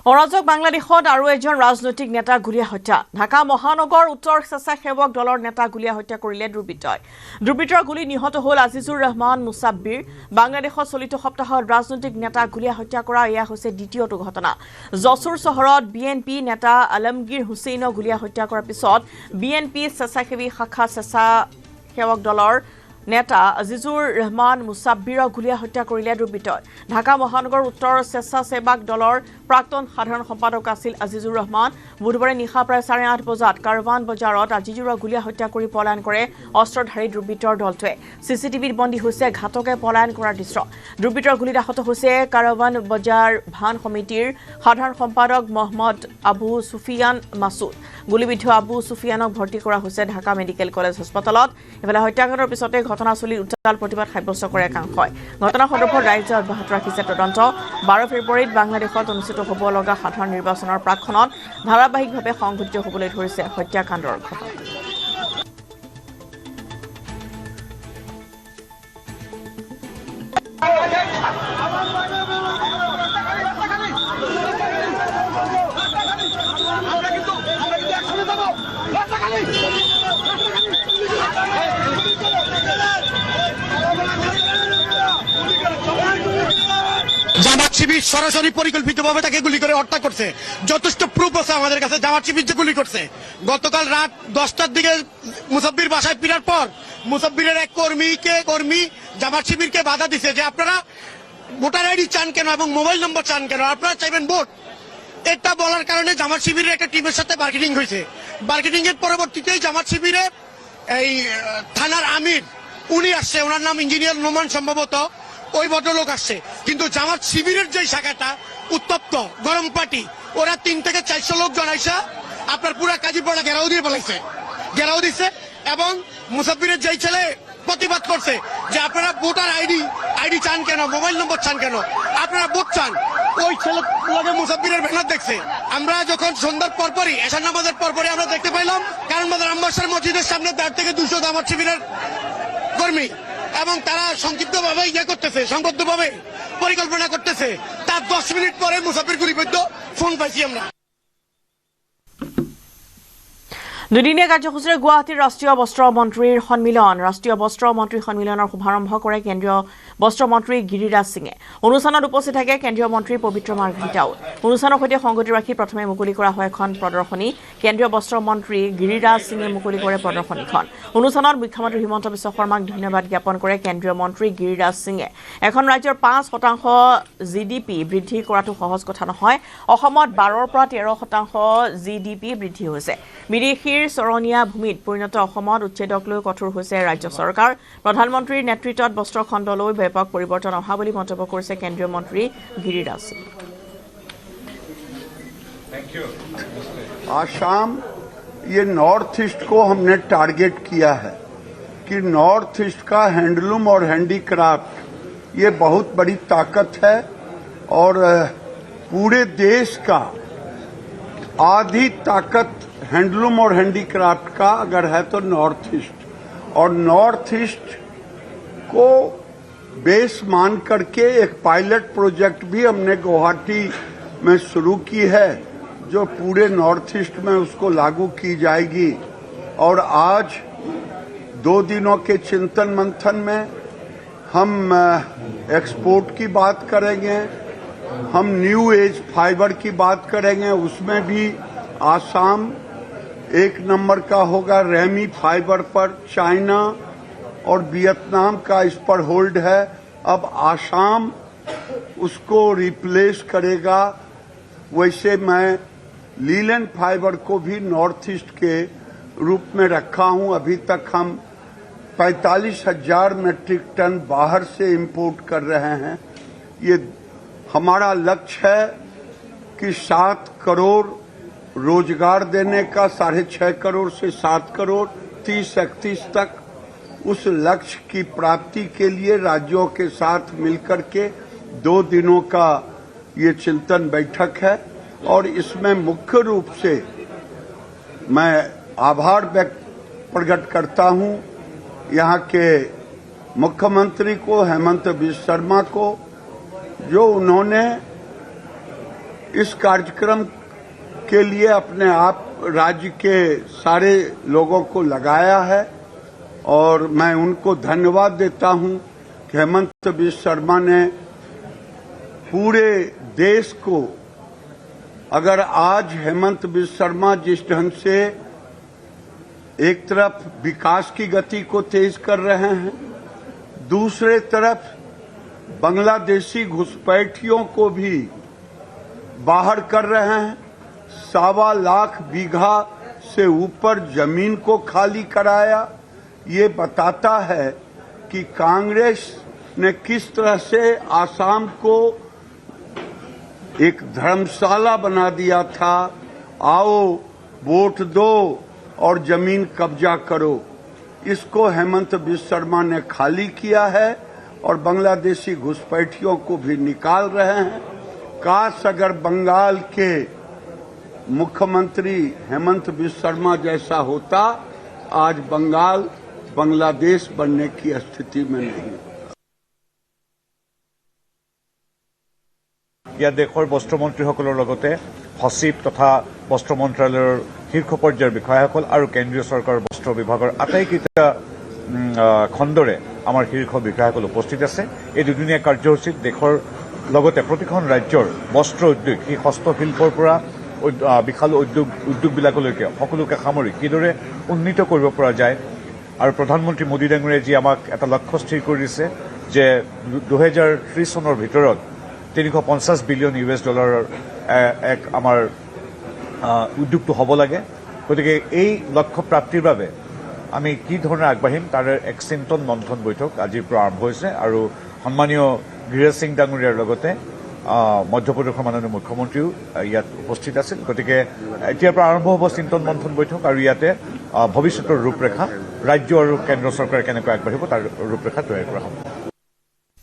অৰাজক বাংলাদেশত আৰু এজন ৰাজনৈতিক নেতা গুলীয়া হত্যা। ঢাকা মহানগৰ উত্তৰ স্বেচ্ছাসেৱক দলৰ নেতা গুলীয়া হত্যা কৰিলে দুৰ্বৃত্তই। দুৰ্বৃত্তৰ গুলী নিহত হ'ল আজিজুৰ ৰহমান মুছাব্বিৰ। বাংলাদেশত চলিত সপ্তাহত ৰাজনৈতিক নেতা গুলীয়া হত্যা কৰা এয়া হৈছে দ্বিতীয়টো ঘটনা। জছুৰ চহৰত বিএনপি নেতা আলমগীৰ হুছেইনক গুলীয়া হত্যা কৰাৰ পিছত বিএনপি স্বেচ্ছাসেৱী শাখা স্বেচ্ছাসেৱক দলৰ নেতা আজিজুৰ ৰহমান মুছাব্বিৰক গুলীয়া হত্যা কৰিলে দুৰ্বৃত্তই। ঢাকা মহানগৰ উত্তৰ স্বেচ্ছাসেৱক দলৰ প্ৰাক্তন সাধাৰণ সম্পাদক আছিল আজিজুৰ ৰহমান। বুধবাৰে নিশা প্ৰায় 8:30 বজাত কাৰৱান বজাৰত আজিজুৰক গুলীয়া হত্যা কৰি পলায়ন কৰে অস্ত্ৰধাৰী দুৰ্বৃত্তৰ দলটোৱে। চিচিটিভিত বন্দী হৈছে ঘাতকে পলায়ন কৰাৰ দৃশ্য। দুৰ্বৃত্তৰ গুলীত আহত হৈছে কাৰৱান বজাৰ ভান সমিতিৰ সাধাৰণ সম্পাদক মহম্মদ আবু সুফিয়ান মাছুদ। গুলীবিদ্ধ আবু সুফিয়ানক ভৰ্তি কৰা হৈছে ঢাকা মেডিকেল কলেজ হাস্পতালত। ইফালে হত্যাকাণ্ডৰ পিছতে ঘটনাস্থলীত উত্তাল প্ৰতিবাদ সাব্যস্ত কৰে একাংশই। ঘটনা সন্দৰ্ভত ৰাইজে অব্যাহত ৰাখিছে তদন্ত। 12 ফেব্ৰুৱাৰীত বাংলাদেশত অনুষ্ঠিত হ'ব লগা সাধাৰণ নিৰ্বাচনৰ প্ৰাকক্ষণত ধাৰাবাহিকভাৱে সংঘটিত হ'বলৈ ধৰিছে হত্যাকাণ্ডৰ ঘটনা। জামাত শিবির সরাসরি পরিকল্পিতভাবে তাকে গুলি করে হত্যা করছে। যথেষ্ট প্রুফ আছে আমাদের কাছে জামাত শিবির যে গুলি করছে। গতকাল রাত 10টার দিকে মুসাব্বির বাসায় ফেরার পর মুসাব্বিরের এক কর্মী জামাত শিবিরকে বাধা দিছে যে আপনারা ভোটার আইডি চান কেন এবং মোবাইল নম্বর চান কেন, আপনারা চাইবেন ভোট। এটা বলার কারণে জামাত শিবিরের একটা টিমের সাথে বার্গেনিং হয়েছে। বার্গেনিং এর পরবর্তীতে জামাত শিবিরের এই থানার আমির উনি আসছে, ওনার নাম ইঞ্জিনিয়ার নোমান সম্ভবত, ওই ভদ্রলোক আসছে। কিন্তু জামাত শিবিরের যে শাখাটা উত্তপ্ত গরম পার্টি, ওরা 3 থেকে 400 লোক জনাইছে আপনার পুরা কাজীপাড়া ঘেরাও দিছে এবং মুসাব্বিরের যেই ছেলে প্রতিবাদ করছে যে আপনারা ভোটার আইডি চান কেন, মোবাইল নম্বর চান কেন, আপনারা ভোট চান, ওই ছেলে মুসাব্বিরের ব্যানার দেখছে। আমরা যখন সন্ধ্যার পরপরই এশার নামাজের পরপরই আমরা দেখতে পাইলাম কারণ বাজার আম্বাসার মসজিদের সামনে 1.5 থেকে 200 জামাত শিবিরের কর্মী এবং তারা সংক্ষিপ্তভাবে সংবদ্ধভাবে পরিকল্পনা করতেছে। তার 10 মিনিট পরে মুসাফির গুলিবিদ্ধ ফোন পাইছি আমরা। দুদিনীয়া কাৰ্যসূচীৰে গুৱাহাটীৰ ৰাষ্ট্ৰীয় বস্ত্ৰ মন্ত্ৰীৰ সন্মিলন। ৰাষ্ট্ৰীয় বস্ত্ৰ মন্ত্ৰী সন্মিলনৰ শুভাৰম্ভ কৰে কেন্দ্ৰীয় বস্ত্ৰ মন্ত্ৰী গিৰিৰাজ সিঙে। অনুষ্ঠানত উপস্থিত থাকে কেন্দ্ৰীয় মন্ত্ৰী পবিত্ৰ মাৰ্ঘেৰিটাও। অনুষ্ঠানৰ সৈতে সংগতি ৰাখি প্ৰথমে মুকলি কৰা হয় এখন প্ৰদৰ্শনী। কেন্দ্ৰীয় বস্ত্ৰ মন্ত্ৰী গিৰিৰাজ সিঙে মুকলি কৰে প্ৰদৰ্শনীখন। অনুষ্ঠানত মুখ্যমন্ত্ৰী হিমন্ত বিশ্ব শৰ্মাক ধন্যবাদ জ্ঞাপন কৰে কেন্দ্ৰীয় মন্ত্ৰী গিৰিৰাজ সিঙে। এখন ৰাজ্যৰ 5% GDP বৃদ্ধি কৰাটো সহজ কথা নহয়। অসমত 12ৰ পৰা 13% GDP বৃদ্ধি হৈছে। বিদেশী চৰণীয়া ভূমিত পৰিণত অসমত উচ্ছেদক লৈ কঠোৰ হৈছে ৰাজ্য চৰকাৰ। প্ৰধানমন্ত্ৰীৰ নেতৃত্বত বস্ত্ৰ খণ্ডলৈ ব্যাপক পৰিৱৰ্তন অহা বুলি মন্তব্য কৰিছে কেন্দ্ৰীয় মন্ত্ৰী গিৰিৰাজ সিং। आसाम ये नॉर्थ ईस्ट को हमने टारगेट किया है कि नॉर्थ ईस्ट का हैंडलूम और हैंडीक्राफ्ट ये बहुत बड़ी ताकत है और पूरे देश का आधी ताकत हैंडलूम और हैंडीक्राफ्ट का अगर है तो नॉर्थ ईस्ट, और नॉर्थ ईस्ट को बेस मान करके एक पायलट प्रोजेक्ट भी हमने गुवाहाटी में शुरू की है जो पूरे नॉर्थ ईस्ट में उसको लागू की जाएगी। और आज 2 दिनों के चिंतन मंथन में हम एक्सपोर्ट की बात करेंगे, हम न्यू एज फाइबर की बात करेंगे, उसमें भी आसाम 1 नंबर का होगा। रेमी फाइबर पर चाइना और वियतनाम का इस पर होल्ड है। अब आसाम उसको रिप्लेस करेगा। वैसे मैं लीलन फाइबर को भी नॉर्थ ईस्ट के रूप में रखा हूं। अभी तक हम 45,000 मेट्रिक टन बाहर से इंपोर्ट कर रहे हैं। ये हमारा लक्ष्य है कि 7 करोड़ रोजगार देने का, 6.5 करोड़ से 7 करोड़ 30-31 तक। उस लक्ष्य की प्राप्ति के लिए राज्यों के साथ मिलकर के 2 दिनों का ये चिंतन बैठक है और इसमें मुख्य रूप से मैं आभार प्रकट करता हूं यहाँ के मुख्यमंत्री को, हेमंत बिश्व शर्मा को, जो उन्होंने इस कार्यक्रम के लिए अपने आप राज्य के सारे लोगों को लगाया है और मैं उनको धन्यवाद देता हूं कि हेमंत बिस्व शर्मा ने पूरे देश को, अगर आज हेमंत बिस्व शर्मा जिस ढंग से एक तरफ विकास की गति को तेज कर रहे हैं, दूसरे तरफ बांग्लादेशी घुसपैठियों को भी बाहर कर रहे हैं, 1.25 लाख बीघा से ऊपर जमीन को खाली कराया, ये बताता है कि कांग्रेस ने किस तरह से आसाम को एक धर्मशाला बना दिया था। आओ वोट दो और जमीन कब्जा करो, इसको हेमंत बिस्व शर्मा ने खाली किया है और बांग्लादेशी घुसपैठियों को भी निकाल रहे हैं। काश अगर बंगाल के मुख्यमंत्री हेमंत बिस्व शर्मा जैसा होता, आज बंगाल बांग्लादेश बनने की स्थिति में नहीं। ইয়াত দেশৰ বস্ত্ৰমন্ত্ৰীসকলৰ লগতে সচিব তথা বস্ত্ৰ মন্ত্ৰালয়ৰ শীৰ্ষ পৰ্যায়ৰ বিষয়াসকল আৰু কেন্দ্ৰীয় চৰকাৰৰ বস্ত্ৰ বিভাগৰ আটাইকেইটা খণ্ডৰে আমাৰ শীৰ্ষ বিষয়াসকল উপস্থিত আছে। এই দুদিনীয়া কাৰ্যসূচীত দেশৰ লগতে প্ৰতিখন ৰাজ্যৰ বস্ত্ৰ উদ্যোগ, সেই হস্তশিল্পৰ পৰা বিশাল উদ্যোগবিলাকলৈকে সকলোকে সামৰি কিদৰে উন্নীত কৰিব পৰা যায় আৰু প্ৰধানমন্ত্ৰী মোদী ডাঙৰীয়াই যি আমাক এটা লক্ষ্য স্থিৰ কৰি দিছে যে 2030 চনৰ ভিতৰত 350 বিলিয়ন US ডলাৰৰ এক আমাৰ উদ্যোগটো হ'ব লাগে। গতিকে এই লক্ষ্য প্ৰাপ্তিৰ বাবে আমি কি ধৰণে আগবাঢ়িম তাৰে এক চিন্তন মন্থন বৈঠক আজিৰ পৰা আৰম্ভ হৈছে আৰু সন্মানীয় গিৰিৰাজ সিং ডাঙৰীয়াৰ লগতে মধ্যপ্ৰদেশৰ মাননীয় মুখ্যমন্ত্ৰীও ইয়াত উপস্থিত আছিল। গতিকে এতিয়াৰ পৰা আৰম্ভ হ'ব চিন্তন মন্থন বৈঠক আৰু ইয়াতে ভৱিষ্যতৰ ৰূপৰেখা ৰাজ্য আৰু কেন্দ্ৰ চৰকাৰে কেনেকৈ আগবাঢ়িব তাৰ ৰূপৰেখা তৈয়াৰ কৰা হ'ব।